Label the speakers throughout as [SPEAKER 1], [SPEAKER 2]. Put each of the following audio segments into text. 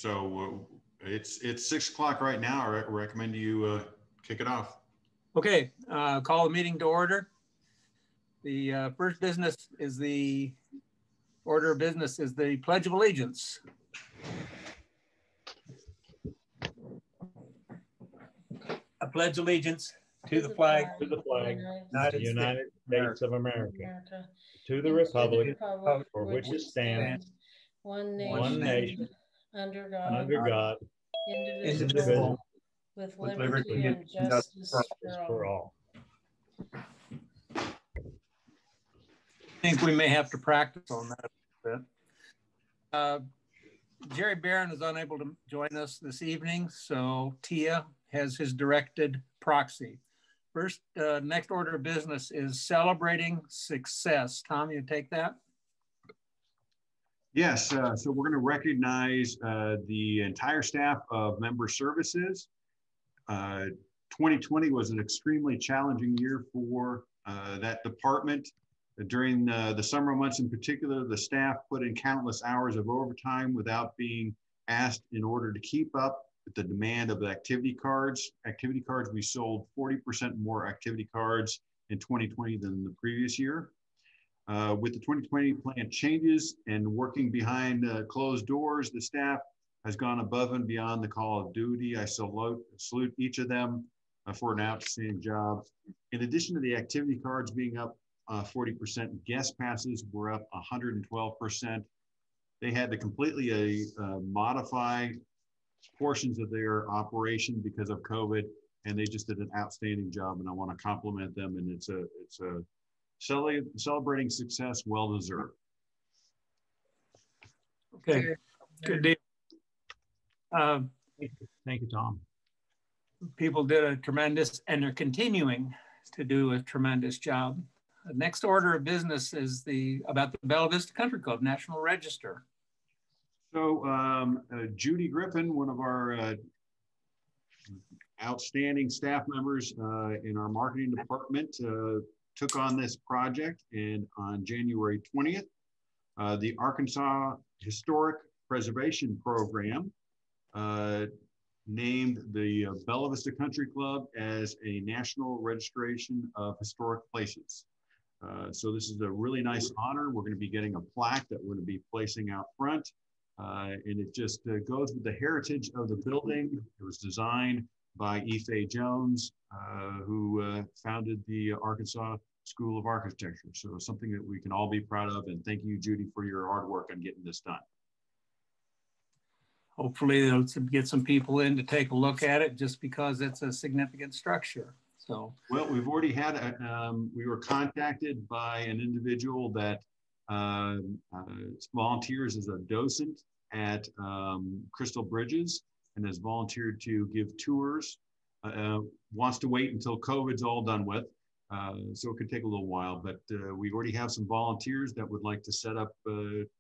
[SPEAKER 1] So it's 6 o'clock right now. I recommend you kick it off.
[SPEAKER 2] Okay, call the meeting to order. The first business is the order of business is the Pledge of Allegiance. I pledge allegiance to the flag,
[SPEAKER 3] of the
[SPEAKER 4] United States of America, to the republic for which it stands, one nation, under God, indivisible,
[SPEAKER 3] with liberty and justice for all.
[SPEAKER 2] I think we may have to practice on that a bit. Jerry Barron is unable to join us this evening, so Tia has his directed proxy. First, next order of business is celebrating success. Tom, you take that?
[SPEAKER 1] Yes, so we're going to recognize the entire staff of Member Services. 2020 was an extremely challenging year for that department. During the summer months in particular, the staff put in countless hours of overtime without being asked in order to keep up with the demand of the activity cards. Activity cards, we sold 40% more activity cards in 2020 than the previous year. With the 2020 plan changes and working behind closed doors, the staff has gone above and beyond the call of duty. I salute each of them for an outstanding job. In addition to the activity cards being up 40%, guest passes were up 112%. They had to completely modify portions of their operation because of COVID, and they just did an outstanding job, and I want to compliment them, and it's a celebrating success, well deserved.
[SPEAKER 2] Okay, good deal.
[SPEAKER 4] Thank you, Tom.
[SPEAKER 2] People did a tremendous, and they're continuing to do a tremendous job. The next order of business is about the Bella Vista Country Club National Register.
[SPEAKER 1] So Judy Griffin, one of our outstanding staff members in our marketing department, took on this project, and on January 20th, the Arkansas Historic Preservation Program named the Bella Vista Country Club as a national registration of historic places. So this is a really nice honor. We're going to be getting a plaque that we're going to be placing out front. And it just goes with the heritage of the building. It was designed by Ife Jones, who founded the Arkansas School of Architecture. So something that we can all be proud of. And thank you, Judy, for your hard work on getting this done.
[SPEAKER 2] Hopefully they'll get some people in to take a look at it, just because it's a significant structure. So,
[SPEAKER 1] well, we've already had, we were contacted by an individual that volunteers as a docent at Crystal Bridges and has volunteered to give tours, wants to wait until COVID's all done with. So it could take a little while, but we already have some volunteers that would like to set up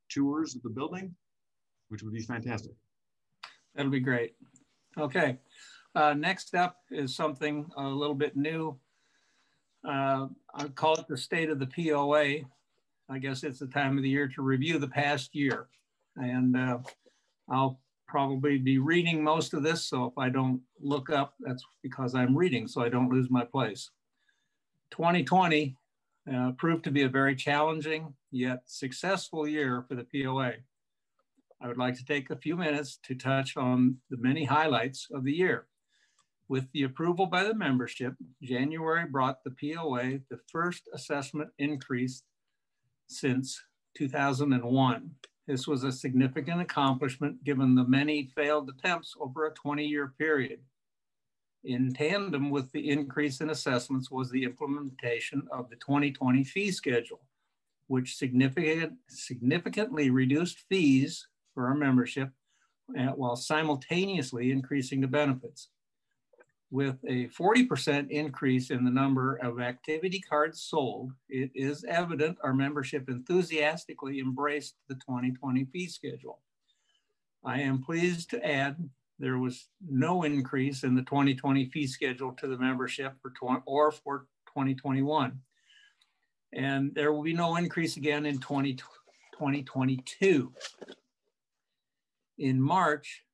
[SPEAKER 1] tours of the building, which would be fantastic.
[SPEAKER 2] That'll be great. Okay. Next up is something a little bit new. I call it the state of the POA. I guess it's the time of the year to review the past year. And I'll probably be reading most of this. So if I don't look up, that's because I'm reading, so I don't lose my place. 2020 proved to be a very challenging yet successful year for the POA. I would like to take a few minutes to touch on the many highlights of the year. With the approval by the membership, January brought the POA the first assessment increase since 2001. This was a significant accomplishment given the many failed attempts over a 20-year period. In tandem with the increase in assessments was the implementation of the 2020 fee schedule, which significantly reduced fees for our membership while simultaneously increasing the benefits. With a 40% increase in the number of activity cards sold, it is evident our membership enthusiastically embraced the 2020 fee schedule. I am pleased to add there was no increase in the 2020 fee schedule to the membership for 2021. And there will be no increase again in 2022. In March,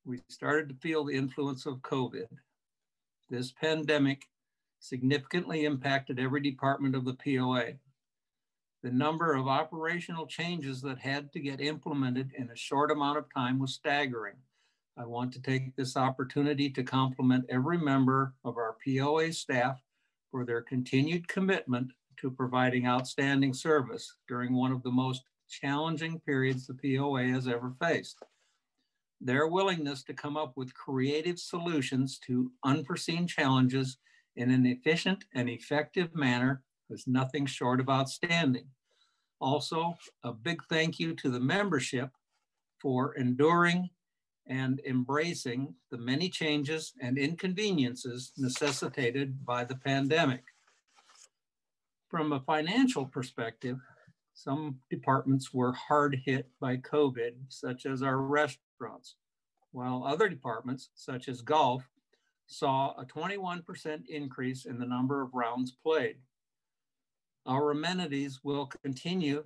[SPEAKER 2] we started to feel the influence of COVID. This pandemic significantly impacted every department of the POA. The number of operational changes that had to get implemented in a short amount of time was staggering. I want to take this opportunity to compliment every member of our POA staff for their continued commitment to providing outstanding service during one of the most challenging periods the POA has ever faced. Their willingness to come up with creative solutions to unforeseen challenges in an efficient and effective manner was nothing short of outstanding. Also, a big thank you to the membership for enduring and embracing the many changes and inconveniences necessitated by the pandemic. From a financial perspective, some departments were hard hit by COVID, such as our restaurants, while other departments, such as golf, saw a 21% increase in the number of rounds played. Our amenities will continue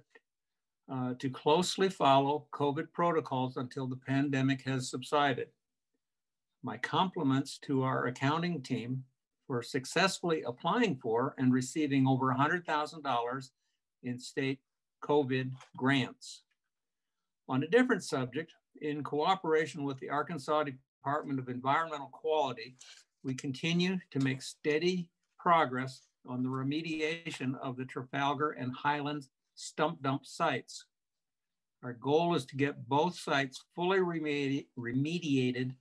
[SPEAKER 2] to closely follow COVID protocols until the pandemic has subsided. My compliments to our accounting team for successfully applying for and receiving over $100,000 in state COVID grants. On a different subject, in cooperation with the Arkansas Department of Environmental Quality, we continue to make steady progress on the remediation of the Trafalgar and Highlands stump dump sites. Our goal is to get both sites fully remediated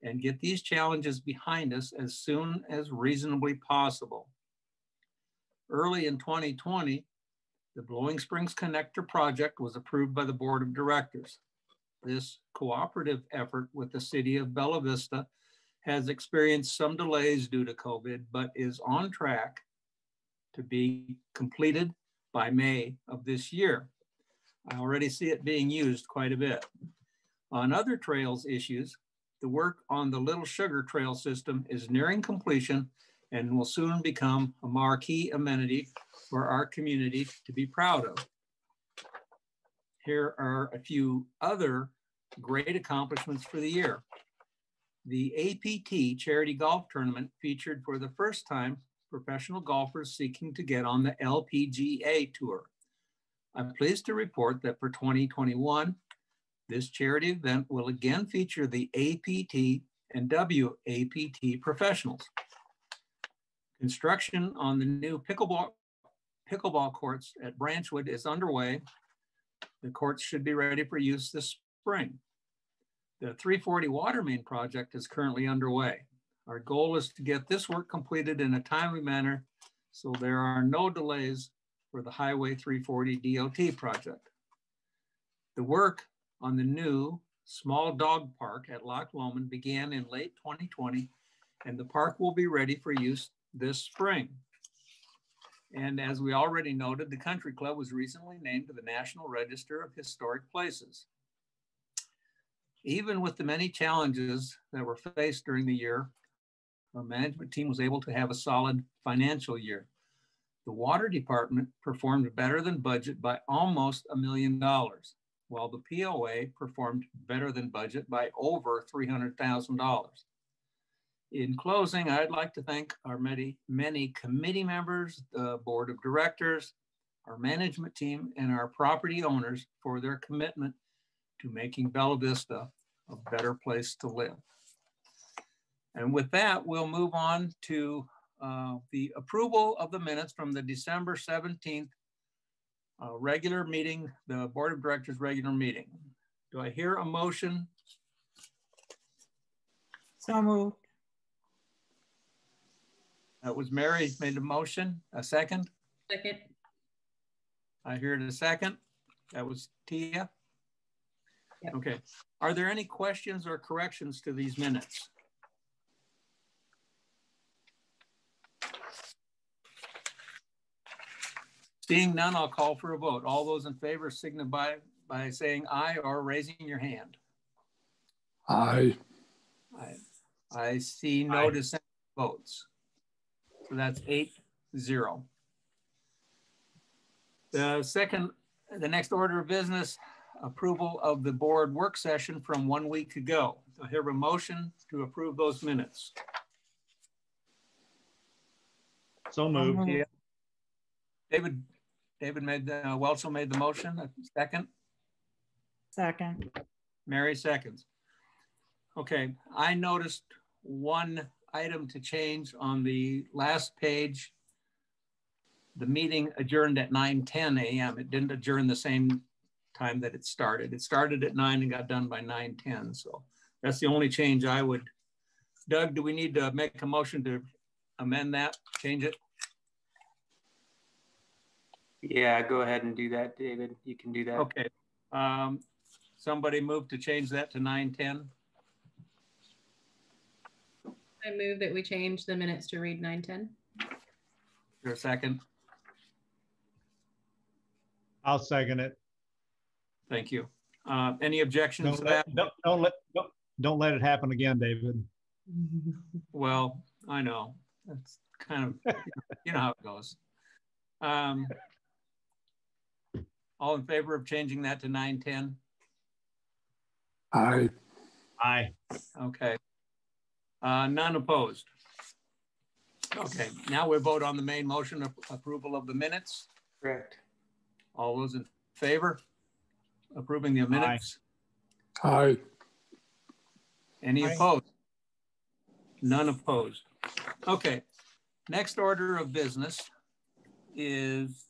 [SPEAKER 2] and get these challenges behind us as soon as reasonably possible. Early in 2020, the Blowing Springs Connector project was approved by the Board of Directors. This cooperative effort with the city of Bella Vista has experienced some delays due to COVID, but is on track to be completed by May of this year. I already see it being used quite a bit. On other trails issues, the work on the Little Sugar Trail system is nearing completion and will soon become a marquee amenity for our community to be proud of. Here are a few other great accomplishments for the year. The APT Charity Golf Tournament featured for the first time professional golfers seeking to get on the LPGA Tour. I'm pleased to report that for 2021, this charity event will again feature the APT and WAPT professionals. Construction on the new pickleball courts at Branchwood is underway. The courts should be ready for use this spring. The 340 water main project is currently underway. Our goal is to get this work completed in a timely manner so there are no delays for the Highway 340 DOT project. The work on the new small dog park at Loch Lomond began in late 2020, and the park will be ready for use this spring. And as we already noted, the Country Club was recently named to the National Register of Historic Places. Even with the many challenges that were faced during the year, our management team was able to have a solid financial year. The water department performed better than budget by almost $1 million, while the POA performed better than budget by over $300,000. In closing, I'd like to thank our many committee members, the board of directors, our management team, and our property owners for their commitment to making Bella Vista a better place to live. And with that, we'll move on to the approval of the minutes from the December 17th regular meeting, the Board of Directors regular meeting. Do I hear a motion?
[SPEAKER 3] So moved.
[SPEAKER 2] That was Mary made the motion. A second?
[SPEAKER 3] Second.
[SPEAKER 2] I heard a second. That was Tia.
[SPEAKER 3] Yep.
[SPEAKER 2] Okay. Are there any questions or corrections to these minutes? Seeing none, I'll call for a vote. All those in favor signify by saying aye or raising your hand.
[SPEAKER 5] Aye.
[SPEAKER 2] I see no dissenting votes. So that's 8-0. The next order of business, approval of the board work session from 1 week ago. I hear a motion to approve those minutes.
[SPEAKER 4] So moved.
[SPEAKER 2] Yeah. David Welchel made the motion. A second.
[SPEAKER 3] Second.
[SPEAKER 2] Mary seconds. Okay, I noticed one item to change on the last page. The meeting adjourned at 9:10 a.m. It didn't adjourn the same time that it started. It started at 9 and got done by 9:10. So that's the only change I would. Doug, do we need to make a motion to amend that, change it?
[SPEAKER 6] Yeah, go ahead and do that, David. You can do that.
[SPEAKER 2] Okay. Somebody move to change that to 9:10.
[SPEAKER 7] I move that we change the minutes to read 9:10.
[SPEAKER 2] For a second.
[SPEAKER 4] I'll second it.
[SPEAKER 2] Thank you. Any objections to that?
[SPEAKER 4] Don't let it happen again, David.
[SPEAKER 2] Well, I know. That's kind of, you know how it goes. All in favor of changing that to 9:10?
[SPEAKER 5] Aye.
[SPEAKER 4] Aye.
[SPEAKER 2] Okay. None opposed. Okay, now we vote on the main motion of approval of the minutes.
[SPEAKER 6] Correct.
[SPEAKER 2] All those in favor approving the minutes?
[SPEAKER 5] Aye.
[SPEAKER 2] Any opposed? None opposed. Okay, next order of business is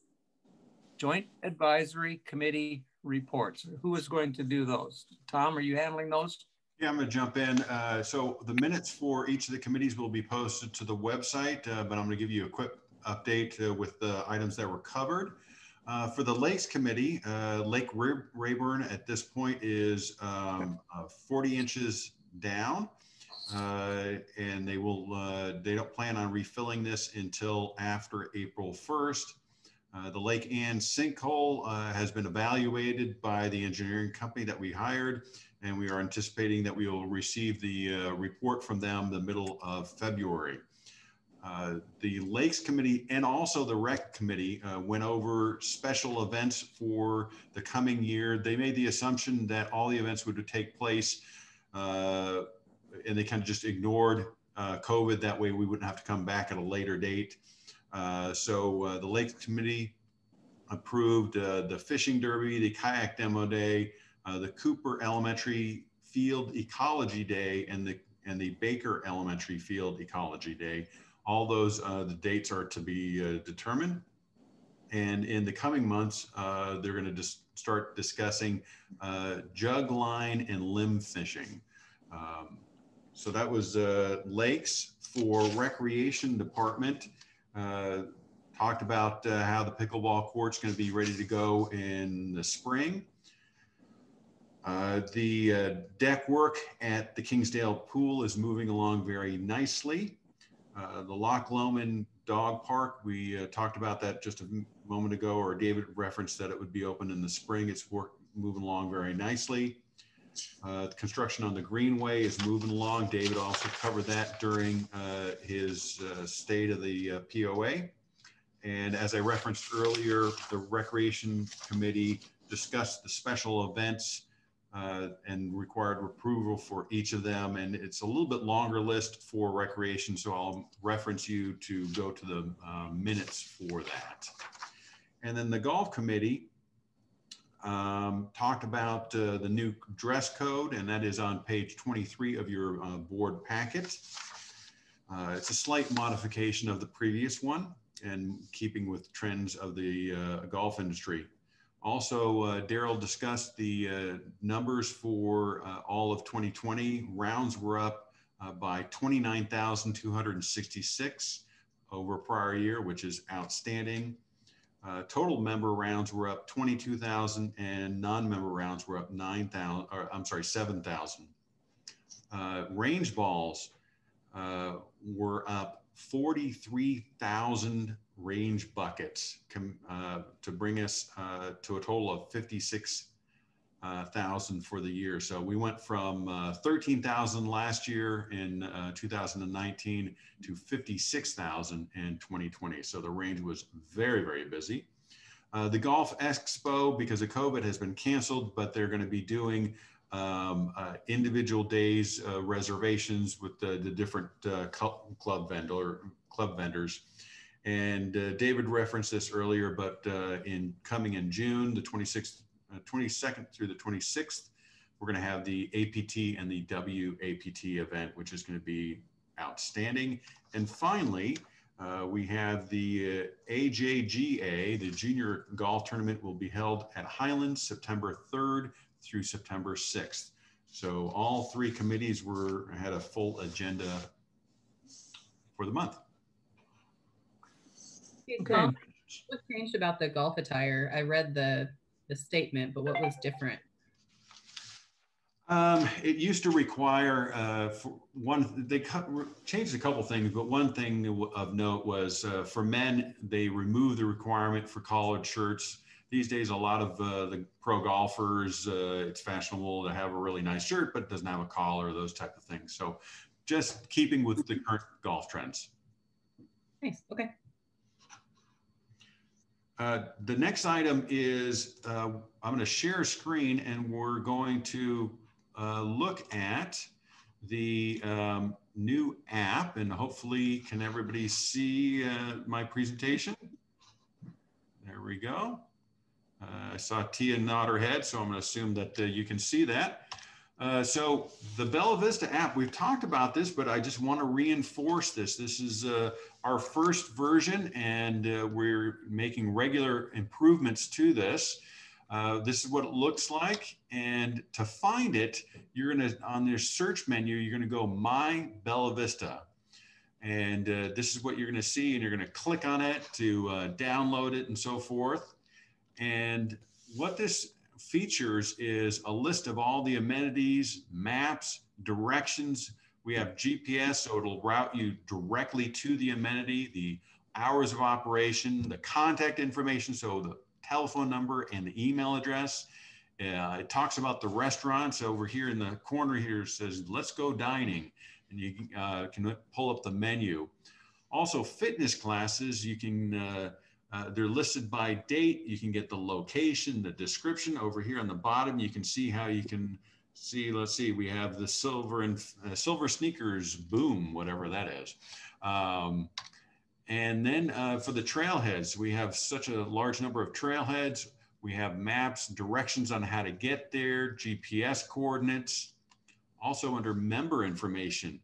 [SPEAKER 2] Joint Advisory Committee reports. Who is going to do those? Tom, are you handling those?
[SPEAKER 1] Yeah, I'm going to jump in. So the minutes for each of the committees will be posted to the website, but I'm going to give you a quick update with the items that were covered. For the Lakes Committee, Lake Rayburn at this point is 40 inches down, and they don't plan on refilling this until after April 1st. The Lake Ann sinkhole has been evaluated by the engineering company that we hired, and we are anticipating that we will receive the report from them the middle of February. The Lakes Committee and also the Rec Committee went over special events for the coming year. They made the assumption that all the events would take place, and they kind of just ignored COVID. That way we wouldn't have to come back at a later date. So the Lakes Committee approved the Fishing Derby, the Kayak Demo Day, the Cooper Elementary Field Ecology Day, and the Baker Elementary Field Ecology Day. All those, the dates are to be determined. And in the coming months, they're going to just start discussing jug line and limb fishing. So that was Lakes. For Recreation Department, talked about how the pickleball court's going to be ready to go in the spring. The deck work at the Kingsdale Pool is moving along very nicely. The Loch Lomond Dog Park, we talked about that just a moment ago, or David referenced that it would be open in the spring. It's moving along very nicely. Construction on the Greenway is moving along. David also covered that during his state of the POA. And as I referenced earlier, the Recreation Committee discussed the special events and required approval for each of them. And it's a little bit longer list for recreation, so I'll reference you to go to the minutes for that. And then the Golf Committee talked about the new dress code, and that is on page 23 of your board packet. It's a slight modification of the previous one and keeping with trends of the golf industry. Also, Daryl discussed the numbers for all of 2020. Rounds were up by 29,266 over prior year, which is outstanding. Total member rounds were up 22,000 and non-member rounds were up 7,000. Range balls were up 43,000 range buckets to bring us to a total of 56,000 for the year. So we went from 13,000 last year in 2019 to 56,000 in 2020. So the range was very, very busy. The Golf Expo, because of COVID, has been canceled, but they're going to be doing individual days reservations with the different club vendors. And David referenced this earlier, but coming in June, the 22nd through the 26th, we're going to have the APT and the WAPT event, which is going to be outstanding. And finally, we have the AJGA, the Junior Golf Tournament, will be held at Highlands September 3rd through September 6th. So all three committees had a full agenda for the month.
[SPEAKER 2] Okay.
[SPEAKER 7] What changed about the golf attire? I read the statement, but what was different?
[SPEAKER 1] It used to require, they changed a couple things, but one thing of note was for men, they removed the requirement for collared shirts. These days, a lot of the pro golfers, it's fashionable to have a really nice shirt, but it doesn't have a collar, those type of things. So just keeping with the current golf trends.
[SPEAKER 7] Nice, okay.
[SPEAKER 1] The next item is, I'm going to share a screen and we're going to look at the new app, and hopefully can everybody see my presentation? There we go. I saw Tia nod her head, so I'm going to assume that you can see that. So the Bella Vista app, we've talked about this, but I just want to reinforce this. This is our first version, and we're making regular improvements to this. This is what it looks like. And to find it, you're going to, on your search menu, you're going to go My Bella Vista. And this is what you're going to see, and you're going to click on it to download it and so forth. And what this features is a list of all the amenities, maps, directions. We have GPS, so it'll route you directly to the amenity, the hours of operation, the contact information, so the telephone number and the email address. It talks about the restaurants. Over here in the corner here says, let's go dining. And you can pull up the menu. Also fitness classes, you can, they're listed by date. You can get the location, the description. Over here on the bottom, you can see how you can see, let's see, we have the silver sneakers boom, whatever that is. And then for the trailheads, we have such a large number of trailheads. We have maps, directions on how to get there, GPS coordinates. Also under member information,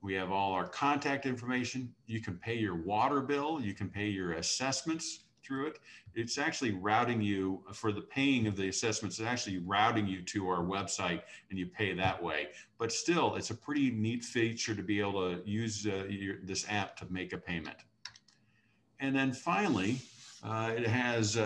[SPEAKER 1] we have all our contact information. You can pay your water bill. You can pay your assessments through it. It's actually routing you for the paying of the assessments. It's actually routing you to our website and you pay that way. But still, it's a pretty neat feature to be able to use this app to make a payment. And then finally, it has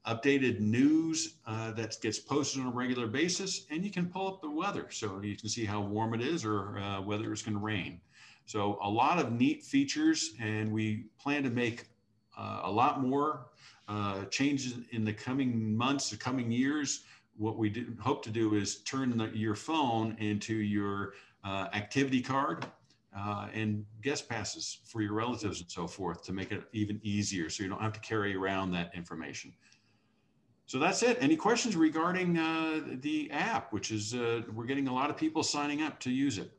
[SPEAKER 1] updated news that gets posted on a regular basis, and you can pull up the weather so you can see how warm it is or whether it's going to rain. So a lot of neat features, and we plan to make a lot more changes in the coming months, the coming years. What we hope to do is turn your phone into your activity card and guest passes for your relatives and so forth to make it even easier so you don't have to carry around that information. So that's it. Any questions regarding the app, which is, we're getting a lot of people signing up to use it.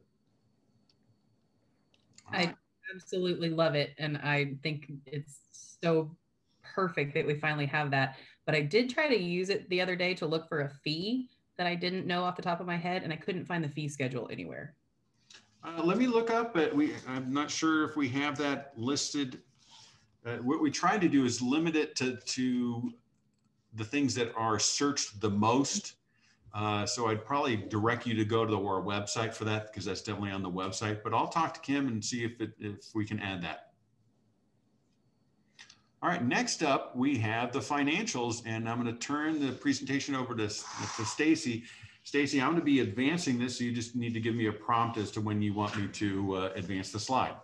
[SPEAKER 7] I absolutely love it. And I think it's so perfect that we finally have that. But I did try to use it the other day to look for a fee that I didn't know off the top of my head, and I couldn't find the fee schedule anywhere.
[SPEAKER 1] Let me look up, but I'm not sure if we have that listed. What we try to do is limit it to the things that are searched the most. So I'd probably direct you to go to our website for that, because that's definitely on the website, but I'll talk to Kim and see if we can add that. All right, next up, we have the financials, and I'm going to turn the presentation over to Stacy. Stacy, I'm going to be advancing this, so you just need to give me a prompt as to when you want me to advance the slide.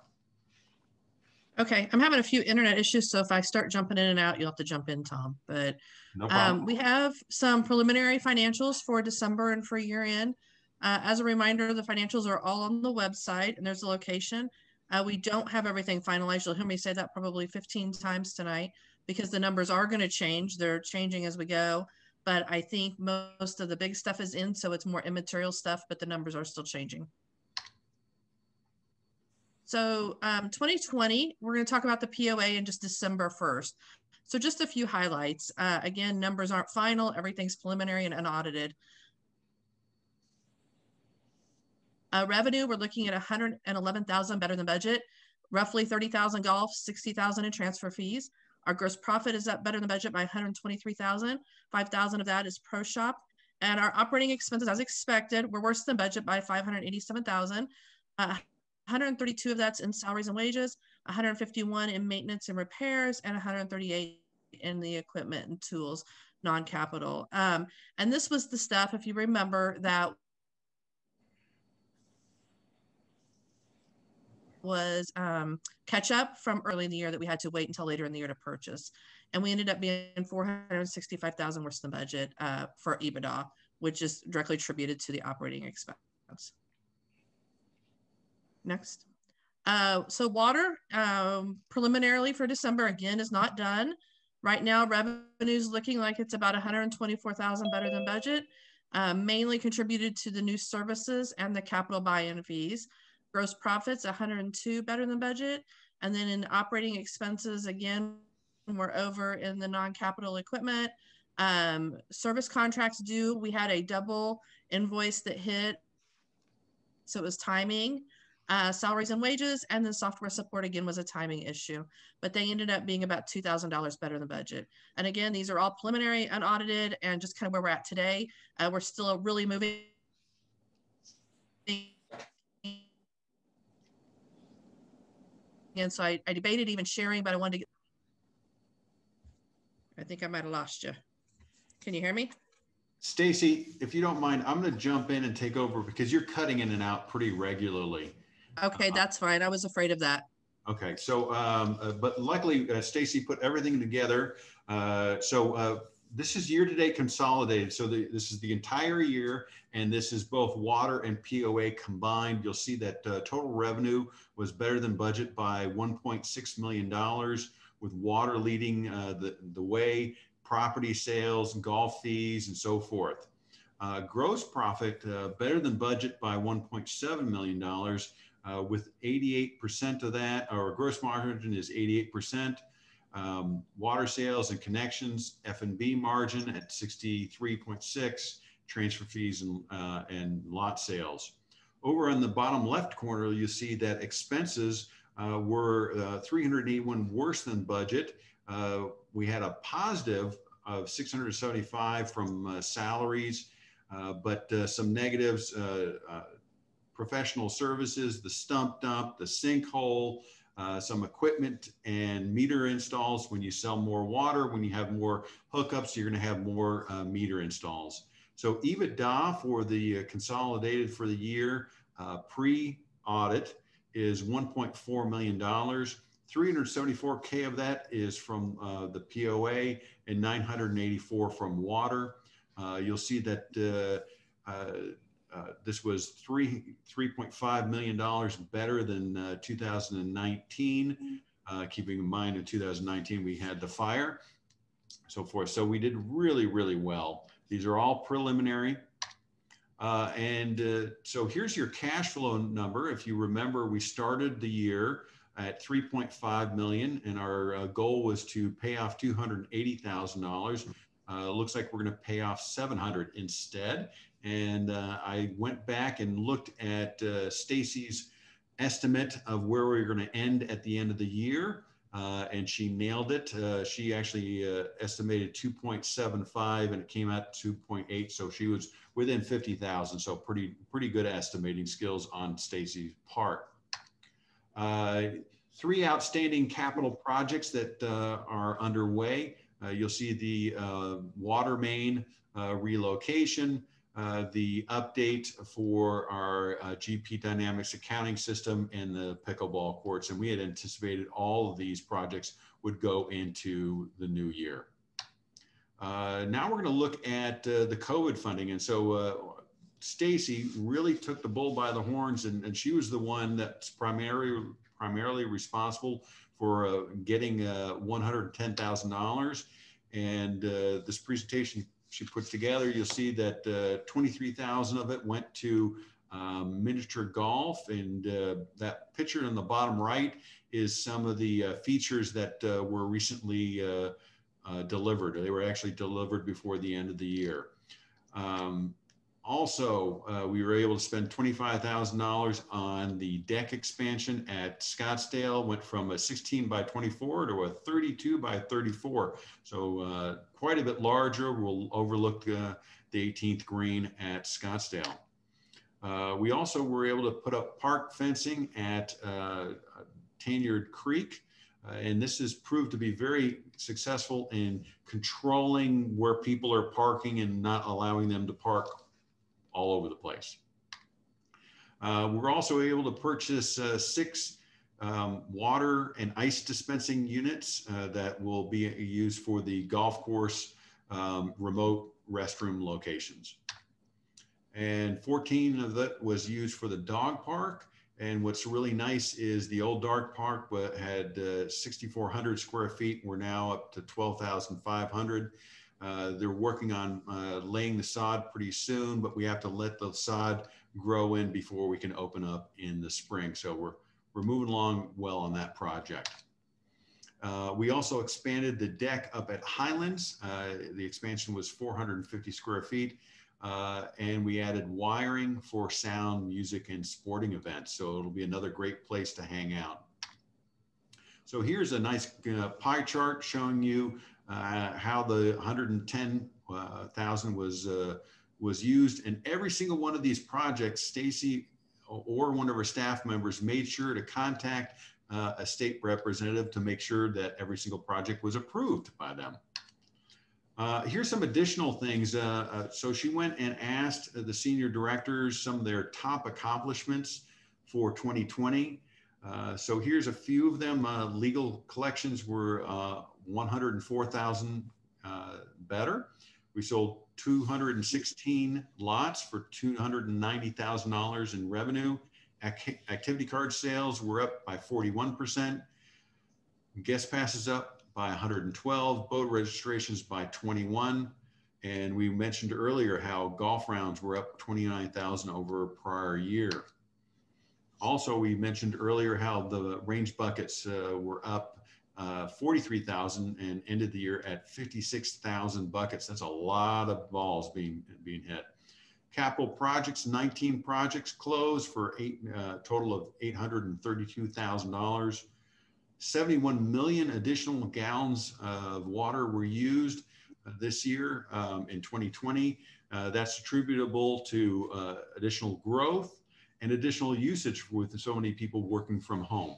[SPEAKER 3] Okay, I'm having a few internet issues, so if I start jumping in and out, you'll have to jump in, Tom. But
[SPEAKER 1] no problem.
[SPEAKER 3] We have some preliminary financials for December and for year end. As a reminder, the financials are all on the website, and there's a location. We don't have everything finalized. You'll hear me say that probably 15 times tonight, because the numbers are going to change. They're changing as we go. but I think most of the big stuff is in, so it's more immaterial stuff, but the numbers are still changing. So 2020, we're going to talk about the POA in just December 1st. So just a few highlights. Again, numbers aren't final. Everything's preliminary and unaudited. Revenue, we're looking at 111,000 better than budget, roughly 30,000 golf, 60,000 in transfer fees. Our gross profit is up better than budget by 123,000. 5,000 of that is Pro Shop. And our operating expenses, as expected, were worse than budget by 587,000. 132 of that's in salaries and wages, 151 in maintenance and repairs, and 138 in the equipment and tools, non-capital. And this was the stuff, if you remember, that was catch up from early in the year that we had to wait until later in the year to purchase. And we ended up being 465,000 worse than budget for EBITDA, which is directly attributed to the operating expense. Next. So water, preliminarily for December, again, is not done. Right now, revenue is looking like it's about 124,000 better than budget, mainly contributed to the new services and the capital buy-in fees. Gross profits, 102 better than budget. And then in operating expenses, again, we're over in the non-capital equipment. Service contracts due, we had a double invoice that hit. So it was timing. Salaries and wages, and then software support again was a timing issue, but they ended up being about $2,000 better than budget. And again, these are all preliminary, unaudited, and just kind of where we're at today. We're still really moving. And so I debated even sharing, but I wanted to get, I think I might have lost you. Can you hear me?
[SPEAKER 1] Stacy, if you don't mind, I'm going to jump in and take over because you're cutting in and out pretty regularly.
[SPEAKER 3] Okay, that's fine. I was afraid of that.
[SPEAKER 1] Okay, so, but luckily Stacy put everything together. This is year-to-date consolidated. So this is the entire year, and this is both water and POA combined. You'll see that total revenue was better than budget by $1.6 million, with water leading the way, property sales, golf fees, and so forth. Gross profit better than budget by $1.7 million, with 88% of that, our gross margin is 88%. Water sales and connections, F&B margin at 63.6, transfer fees and lot sales. Over on the bottom left corner, you see that expenses were 381 worse than budget. We had a positive of 675 from salaries, but some negatives, professional services, the stump dump, the sinkhole, some equipment and meter installs. When you sell more water, when you have more hookups, you're going to have more meter installs. So EBITDA for the consolidated for the year pre-audit is $1.4 million. 374K of that is from the POA and 984 from water. You'll see that this was $3.5 million better than 2019. Keeping in mind in 2019 we had the fire, so forth. So we did really, really well. These are all preliminary. So here's your cash flow number. If you remember, we started the year at 3.5 million, and our goal was to pay off $280,000. Looks like we're going to pay off 700 instead. And I went back and looked at Stacy's estimate of where we were going to end at the end of the year, and she nailed it. She actually estimated 2.75, and it came out 2.8. So she was within 50,000. So pretty good estimating skills on Stacy's part. 3 outstanding capital projects that are underway. You'll see the water main relocation, the update for our GP Dynamics accounting system, and the pickleball courts. And we had anticipated all of these projects would go into the new year. Now we're going to look at the COVID funding. And so Stacy really took the bull by the horns, and she was the one that's primarily responsible for getting $110,000. And this presentation she put together, you'll see that 23,000 of it went to miniature golf, and that picture on the bottom right is some of the features that were recently delivered. They were actually delivered before the end of the year. Also, we were able to spend $25,000 on the deck expansion at Scottsdale. Went from a 16 by 24 to a 32 by 34. So quite a bit larger. We'll overlook the 18th green at Scottsdale. We also were able to put up park fencing at Tanyard Creek. And this has proved to be very successful in controlling where people are parking and not allowing them to park all over the place. We're also able to purchase 6 water and ice dispensing units that will be used for the golf course remote restroom locations. And 14 of that was used for the dog park. And what's really nice is the old dog park had 6,400 square feet. We're now up to 12,500. They're working on laying the sod pretty soon, but we have to let the sod grow in before we can open up in the spring. So we're moving along well on that project. We also expanded the deck up at Highlands. The expansion was 450 square feet. And we added wiring for sound, music, and sporting events. So it'll be another great place to hang out. So here's a nice pie chart showing you how the 110,000 was used. And every single one of these projects, Stacy or one of our staff members made sure to contact a state representative to make sure that every single project was approved by them. Here's some additional things. So she went and asked the senior directors some of their top accomplishments for 2020. So here's a few of them. Legal collections were 104,000 better. We sold 216 lots for $290,000 in revenue. Activity card sales were up by 41%. Guest passes up by 112, boat registrations by 21. And we mentioned earlier how golf rounds were up 29,000 over a prior year. Also, we mentioned earlier how the range buckets were up 43,000 and ended the year at 56,000 buckets. That's a lot of balls being hit. Capital projects, 19 projects closed for a total of $832,000. 71 million additional gallons of water were used this year in 2020. That's attributable to additional growth and additional usage with so many people working from home.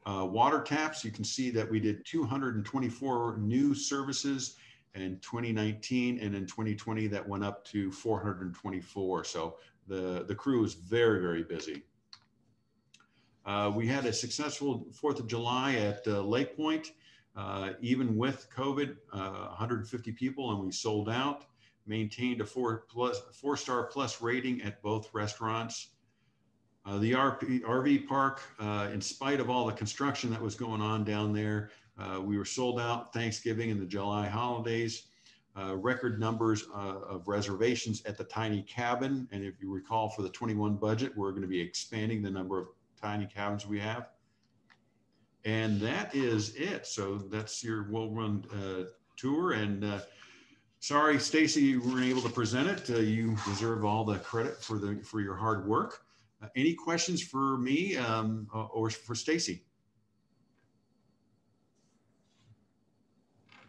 [SPEAKER 1] Water taps, you can see that we did 224 new services in 2019, and in 2020 that went up to 424. So the crew is very, very busy. We had a successful 4th of July at Lake Point, even with COVID, 150 people, and we sold out. Maintained a 4-star plus rating at both restaurants. The RV park, in spite of all the construction that was going on down there, we were sold out Thanksgiving and the July holidays. Record numbers of reservations at the Tiny Cabin. And if you recall, for the 21 budget, we're going to be expanding the number of tiny cabins we have. And that is it. So that's your well-run tour. And sorry, Stacy, you weren't able to present it. You deserve all the credit for your hard work. Any questions for me or for Stacy?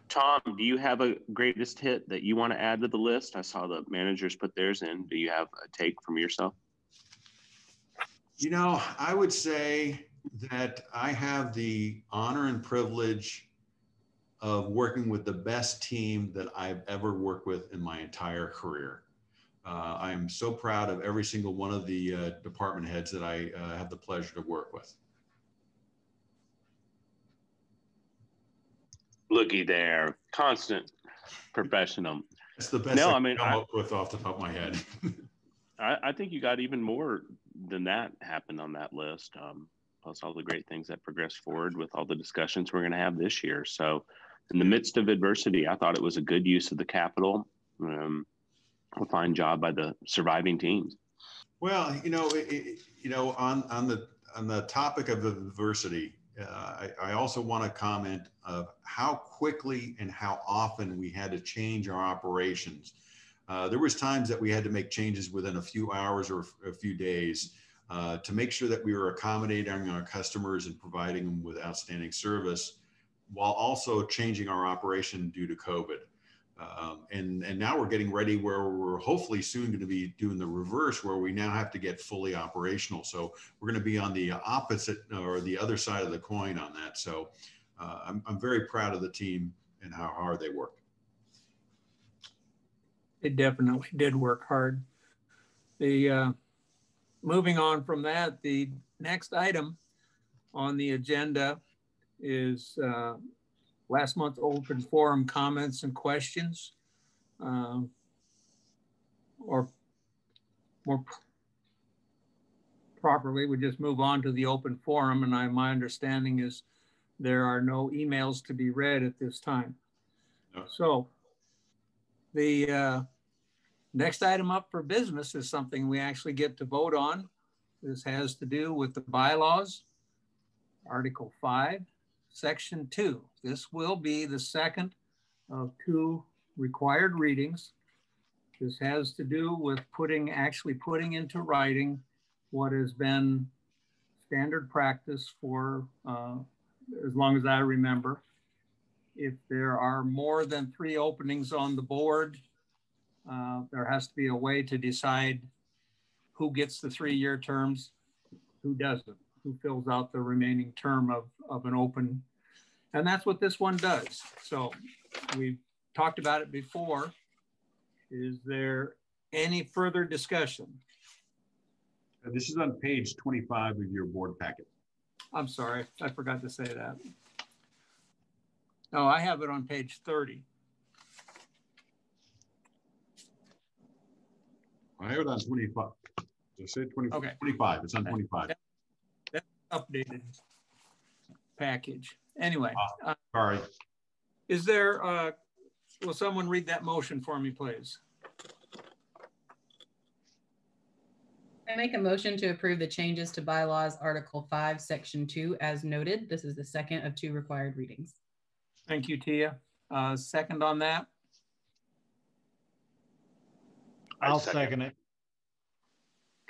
[SPEAKER 8] Tom, do you have a greatest hit that you want to add to the list? I saw the managers put theirs in. Do you have a take from yourself?
[SPEAKER 1] You know, I would say that I have the honor and privilege of working with the best team that I've ever worked with in my entire career. I'm so proud of every single one of the department heads that I have the pleasure to work with.
[SPEAKER 8] Looky there, constant professional.
[SPEAKER 1] That's the best I can come up with off the top of my head.
[SPEAKER 8] I think you got even more than that happened on that list, plus all the great things that progressed forward with all the discussions we're going to have this year. So in the midst of adversity, I thought it was a good use of the capital. a fine job by the surviving teams.
[SPEAKER 1] Well, on the topic of adversity, I also want to comment of how quickly and how often we had to change our operations. There was times that we had to make changes within a few hours or a few days to make sure that we were accommodating our customers and providing them with outstanding service, while also changing our operation due to COVID. And now we're getting ready where we're hopefully soon going to be doing the reverse, where we now have to get fully operational. So we're going to be on the opposite or the other side of the coin on that. So I'm very proud of the team and how hard they worked.
[SPEAKER 2] They definitely did work hard. The moving on from that, the next item on the agenda is last month's open forum comments and questions, or more properly, we just move on to the open forum. And my understanding is there are no emails to be read at this time.
[SPEAKER 1] No.
[SPEAKER 2] So the next item up for business is something we actually get to vote on. This has to do with the bylaws, Article 5. Section 2. This will be the second of 2 required readings. This has to do with actually putting into writing what has been standard practice for as long as I remember. If there are more than 3 openings on the board, there has to be a way to decide who gets the 3-year terms, who doesn't, who fills out the remaining term of an open. And that's what this one does. So we've talked about it before. Is there any further discussion?
[SPEAKER 1] This is on page 25 of your board packet.
[SPEAKER 2] I'm sorry, I forgot to say that. No, I have it on page 30.
[SPEAKER 1] I have it on 25. I said 20,
[SPEAKER 2] okay.
[SPEAKER 1] 25. It's on 25.
[SPEAKER 2] That's updated package. Anyway.
[SPEAKER 1] Sorry.
[SPEAKER 2] Is there, will someone read that motion for me, please?
[SPEAKER 7] I make a motion to approve the changes to bylaws Article 5, Section 2 as noted. This is the second of 2 required readings.
[SPEAKER 2] Thank you, Tia. Second on that?
[SPEAKER 4] I'll second it.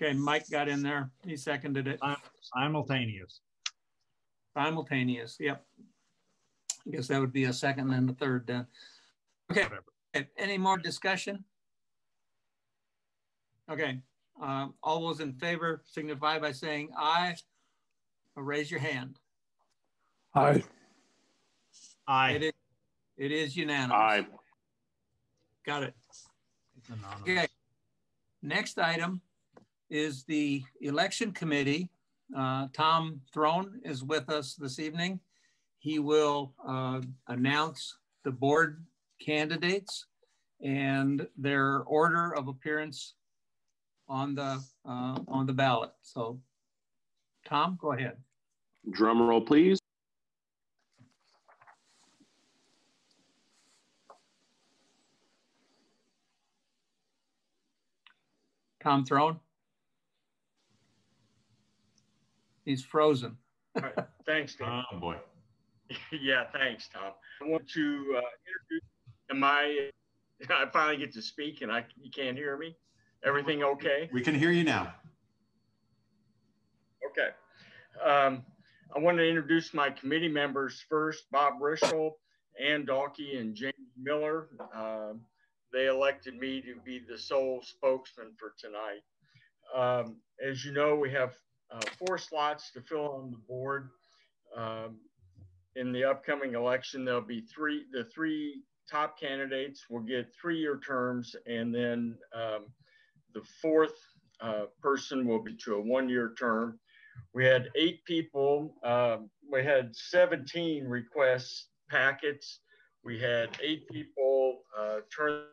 [SPEAKER 2] Okay, Mike got in there. He seconded it.
[SPEAKER 4] Simultaneous.
[SPEAKER 2] Simultaneous, yep. I guess that would be a second and a third then. Okay, any more discussion? Okay, all those in favor signify by saying aye or raise your hand.
[SPEAKER 5] Aye.
[SPEAKER 4] Aye.
[SPEAKER 2] It is unanimous.
[SPEAKER 8] Aye.
[SPEAKER 2] Got it. Okay, next item is the election committee. Tom Throne is with us this evening. He will announce the board candidates and their order of appearance on the ballot. So, Tom, go ahead.
[SPEAKER 8] Drum roll, please.
[SPEAKER 2] Tom Throne. He's frozen.
[SPEAKER 9] All right. Thanks, Tom.
[SPEAKER 1] Oh boy.
[SPEAKER 9] Yeah, thanks, Tom. I want to introduce. I finally get to speak, and you can't hear me. Everything okay?
[SPEAKER 1] We can hear you now.
[SPEAKER 9] Okay. I want to introduce my committee members first. Bob Rischel, Ann Dalkey, and James Miller. They elected me to be the sole spokesman for tonight. As you know, we have 4 slots to fill on the board. In the upcoming election, there'll be the 3 top candidates will get 3-year terms, and then the 4th person will be to a 1-year term. We had 8 people. We had 17 request packets. We had 8 people turn,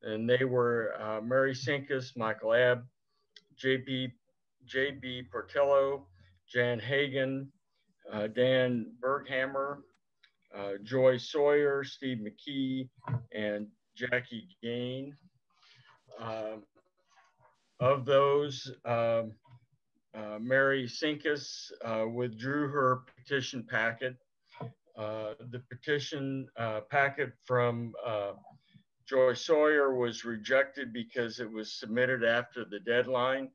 [SPEAKER 9] and they were Mary Sinkus, Michael Abb, J.B. Portillo, Jan Hagen, Dan Berghammer, Joy Sawyer, Steve McKee, and Jackie Gain. Of those, Mary Sinkus withdrew her petition packet. The petition packet from Joy Sawyer was rejected because it was submitted after the deadline.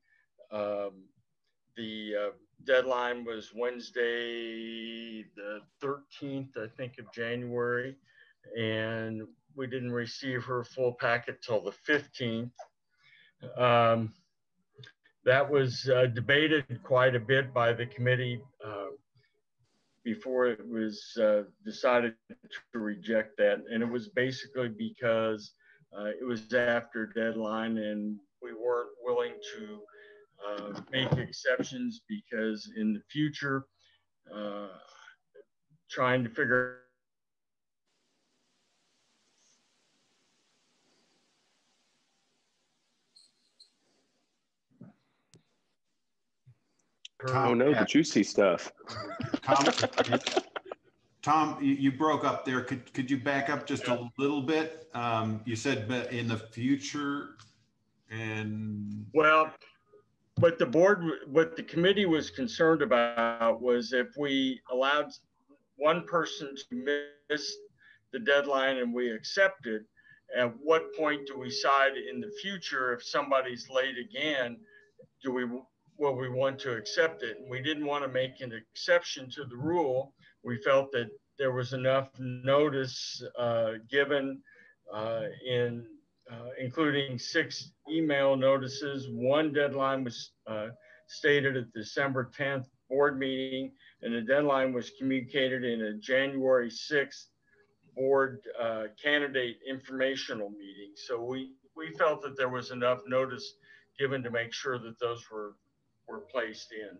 [SPEAKER 9] The deadline was Wednesday, the 13th, I think, of January, and we didn't receive her full packet till the 15th. That was debated quite a bit by the committee before it was decided to reject that. And it was basically because it was after deadline and we weren't willing to make exceptions, because in the future, trying to figure
[SPEAKER 8] Oh no, the juicy stuff.
[SPEAKER 1] Tom, you broke up there. Could you back up just a little bit? You said in the future, and
[SPEAKER 9] well, what the committee was concerned about was if we allowed one person to miss the deadline and we accepted, at what point do we decide in the future if somebody's late again, will we want to accept it? And we didn't want to make an exception to the rule. We felt that there was enough notice given including 6 email notices. One deadline was stated at the December 10th board meeting, and the deadline was communicated in a January 6th board candidate informational meeting. So we felt that there was enough notice given to make sure that those were placed in.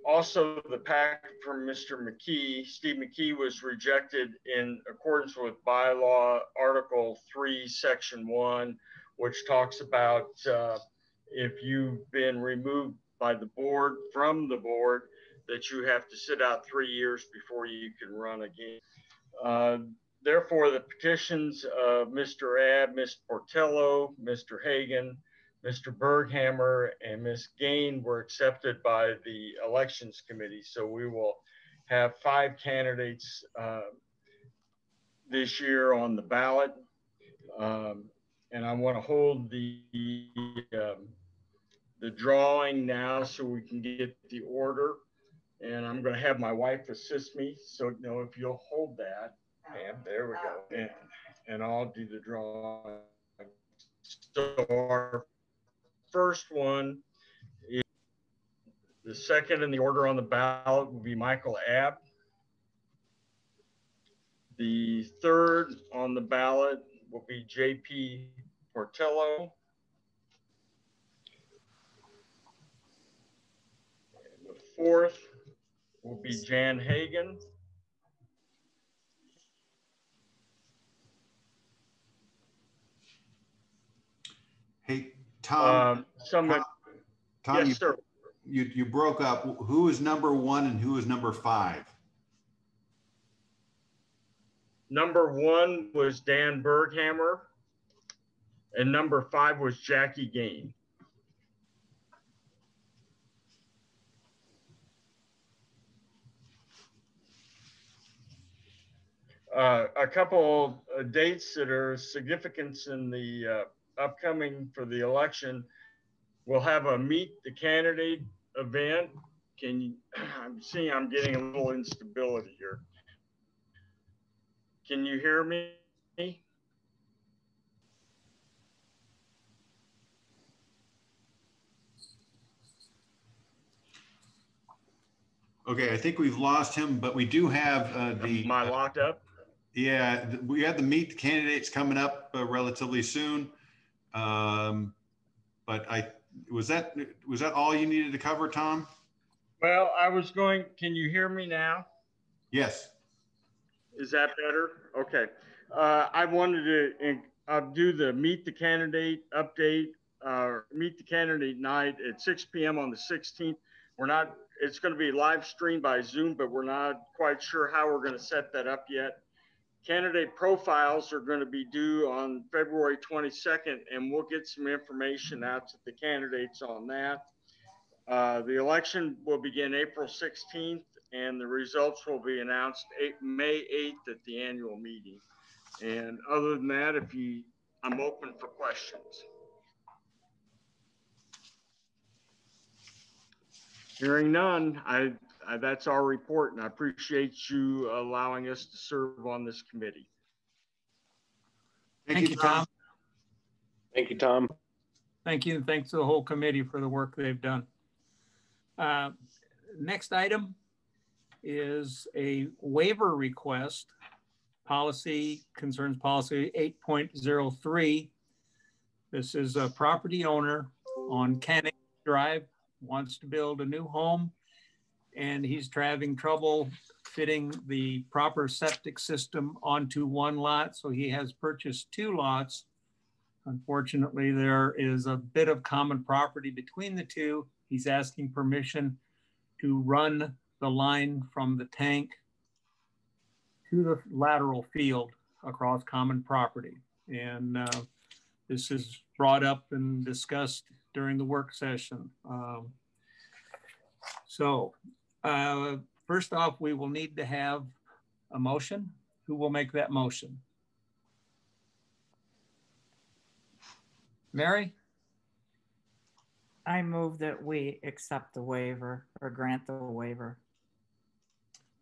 [SPEAKER 9] Also the packet from Mr. McKee, Steve McKee, was rejected in accordance with bylaw Article 3, Section 1, which talks about if you've been removed by the board, from the board, that you have to sit out 3 years before you can run again. Therefore, the petitions of Mr. Abb, Ms. Portillo, Mr. Hagan, Mr. Berghammer, and Ms. Gain were accepted by the elections committee. So we will have 5 candidates this year on the ballot. And I want to hold the drawing now so we can get the order. And I'm going to have my wife assist me. So, if you'll hold that, Pam, there we go. And I'll do the drawing. So our first one is the second in the order on the ballot will be Michael Abb. The third on the ballot will be J.P. Portillo. And the fourth will be Jan Hagan.
[SPEAKER 1] Hey, Tom. Tom,
[SPEAKER 9] yes, sir.
[SPEAKER 1] You broke up. Who is number 1 and who is number 5?
[SPEAKER 9] Number 1 was Dan Berghammer, and number 5 was Jackie Gain. A couple of dates that are significant in the upcoming for the election. We'll have a meet the candidate event. I'm seeing I'm getting a little instability here. Can you hear me?
[SPEAKER 1] Okay, I think we've lost him, but we do have
[SPEAKER 9] Am I locked up?
[SPEAKER 1] Yeah, we have the meet the candidates coming up relatively soon. But was that all you needed to cover, Tom?
[SPEAKER 9] Well, can you hear me now?
[SPEAKER 1] Yes.
[SPEAKER 9] Is that better? Okay. I wanted to do the meet the candidate update, meet the candidate night at 6 p.m. on the 16th. It's going to be live streamed by Zoom, but we're not quite sure how we're going to set that up yet. Candidate profiles are going to be due on February 22nd, and we'll get some information out to the candidates on that. The election will begin April 16th, and the results will be announced May 8th at the annual meeting. And other than that, I'm open for questions. Hearing none, that's our report, and I appreciate you allowing us to serve on this committee.
[SPEAKER 2] Thank you, Tom.
[SPEAKER 8] Thank you, Tom.
[SPEAKER 2] Thank you, and thanks to the whole committee for the work they've done. Next item is a waiver request. Concerns policy 8.03. This is a property owner on Canning Drive, wants to build a new home, and he's having trouble fitting the proper septic system onto one lot. So he has purchased 2 lots. Unfortunately, there is a bit of common property between the two. He's asking permission to run the line from the tank to the lateral field across common property. And this is brought up and discussed during the work session. First off, we will need to have a motion. Who will make that motion? Mary?
[SPEAKER 10] I move that we accept the waiver or grant the waiver.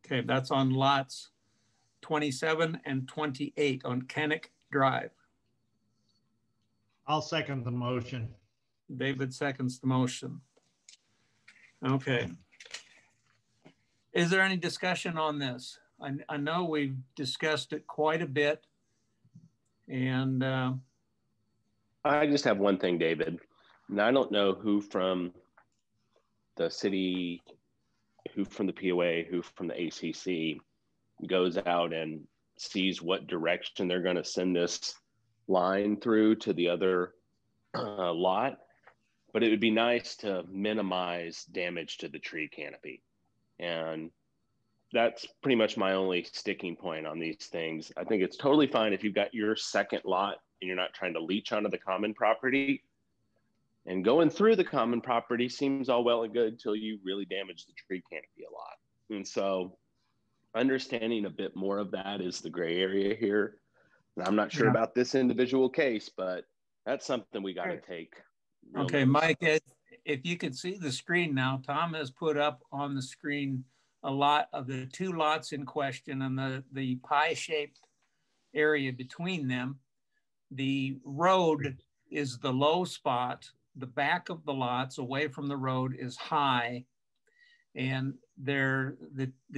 [SPEAKER 2] Okay, that's on lots 27 and 28 on Cannick Drive.
[SPEAKER 4] I'll second the motion.
[SPEAKER 2] David seconds the motion. Okay. Is there any discussion on this? I know we've discussed it quite a bit, and
[SPEAKER 8] I just have one thing, David. And I don't know who from the city, who from the POA, who from the ACC goes out and sees what direction they're going to send this line through to the other lot. But it would be nice to minimize damage to the tree canopy. And that's pretty much my only sticking point on these things. I think it's totally fine if you've got your second lot and you're not trying to leach onto the common property. And going through the common property seems all well and good until you really damage the tree canopy a lot. And so understanding a bit more of that is the gray area here. And I'm not sure about this individual case, but that's something we got to take.
[SPEAKER 2] Okay, Mike, if you could see the screen now, Tom has put up on the screen a lot of the 2 lots in question and the pie-shaped area between them. The road is the low spot. The back of the lots away from the road is high. And the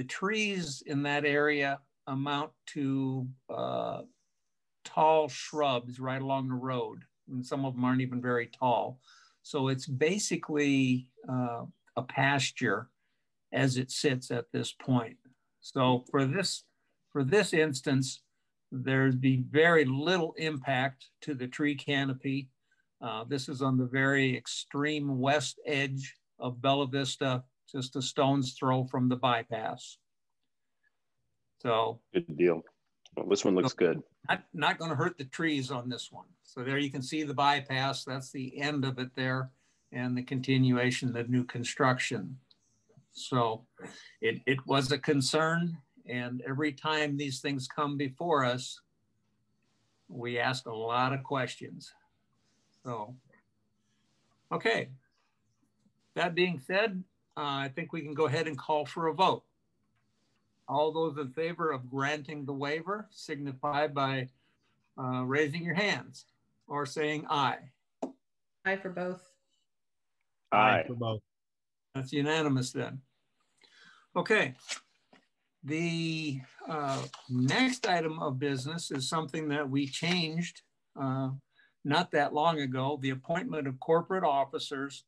[SPEAKER 2] trees in that area amount to tall shrubs right along the road. And some of them aren't even very tall. So it's basically a pasture as it sits at this point. So for this instance, there'd be very little impact to the tree canopy. This is on the very extreme west edge of Bella Vista, just a stone's throw from the bypass. So
[SPEAKER 8] good deal. Well, this one looks good.
[SPEAKER 2] Not going to hurt the trees on this one. So there you can see the bypass. That's the end of it there, and the continuation of new construction. So it was a concern, and every time these things come before us, we ask a lot of questions. So, okay. That being said, I think we can go ahead and call for a vote. All those in favor of granting the waiver signify by raising your hands or saying aye.
[SPEAKER 7] Aye for both.
[SPEAKER 8] Aye
[SPEAKER 4] for both.
[SPEAKER 2] That's unanimous then. Okay. The next item of business is something that we changed not that long ago, the appointment of corporate officers.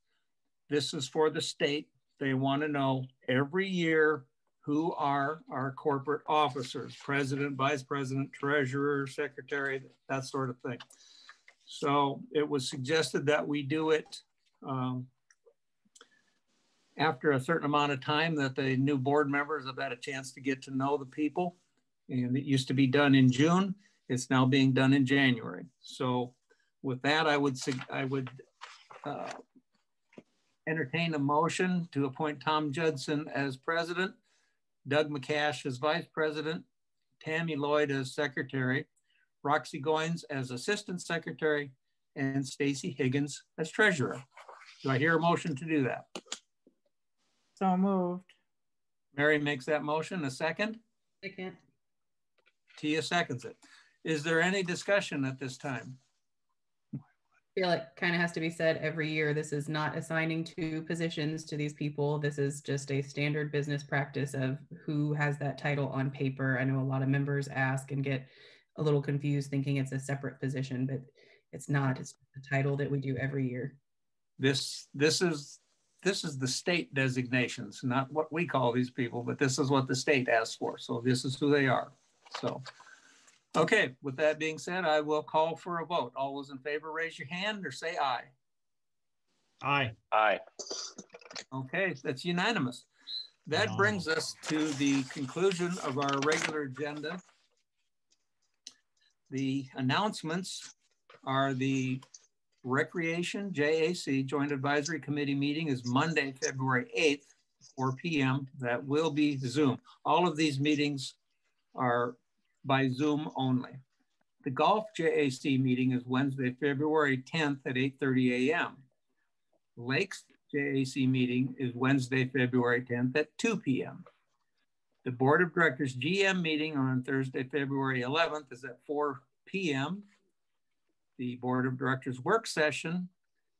[SPEAKER 2] This is for the state. They want to know every year who are our corporate officers, president, vice president, treasurer, secretary, that sort of thing. So it was suggested that we do it after a certain amount of time that the new board members have had a chance to get to know the people. And it used to be done in June. It's now being done in January. So with that, I would entertain a motion to appoint Tom Judson as president, Doug McCash as vice president, Tammy Lloyd as secretary, Roxy Goins as assistant secretary, and Stacy Higgins as treasurer. Do I hear a motion to do that?
[SPEAKER 10] So moved.
[SPEAKER 2] Mary makes that motion. A second?
[SPEAKER 7] Second.
[SPEAKER 2] Tia seconds it. Is there any discussion at this time?
[SPEAKER 7] I feel like kind of has to be said every year. This is not assigning two positions to these people. This is just a standard business practice of who has that title on paper. I know a lot of members ask and get a little confused thinking it's a separate position, but it's not. It's the title that we do every year.
[SPEAKER 2] This is the state designations, not what we call these people, but this is what the state asks for. So this is who they are. So, okay, with that being said, I will call for a vote. All those in favor, raise your hand or say aye.
[SPEAKER 4] Aye.
[SPEAKER 8] Aye.
[SPEAKER 2] Okay, that's unanimous. That brings us to the conclusion of our regular agenda. The announcements are the Recreation JAC Joint Advisory Committee meeting is Monday, February 8th, 4 p.m. That will be Zoom. All of these meetings are by Zoom only. The Golf JAC meeting is Wednesday, February 10th at 8:30 a.m. Lakes JAC meeting is Wednesday, February 10th at 2 p.m. The Board of Directors GM meeting on Thursday, February 11th is at 4 p.m. The Board of Directors work session,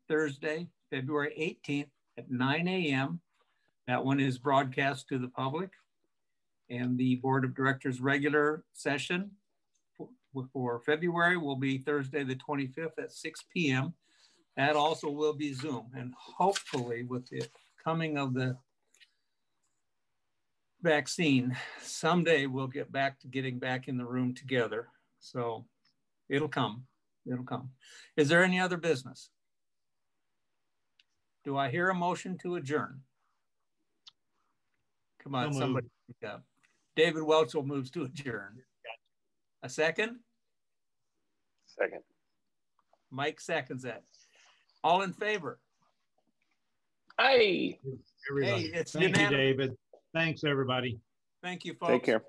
[SPEAKER 2] Thursday, February 18th at 9 a.m. That one is broadcast to the public. And the Board of Directors regular session for February will be Thursday, the 25th at 6 p.m. That also will be Zoom. And hopefully with the coming of the vaccine, someday we'll get back to getting back in the room together. So it'll come. It'll come. Is there any other business? Do I hear a motion to adjourn? Come on, somebody speak up. David Welchel moves to adjourn. A second?
[SPEAKER 8] Second.
[SPEAKER 2] Mike seconds that. All in favor?
[SPEAKER 8] Aye.
[SPEAKER 4] Everybody.
[SPEAKER 2] Hey, it's
[SPEAKER 4] Thank
[SPEAKER 2] unanimous.
[SPEAKER 4] you, David. Thanks, everybody.
[SPEAKER 2] Thank you, folks.
[SPEAKER 8] Take care.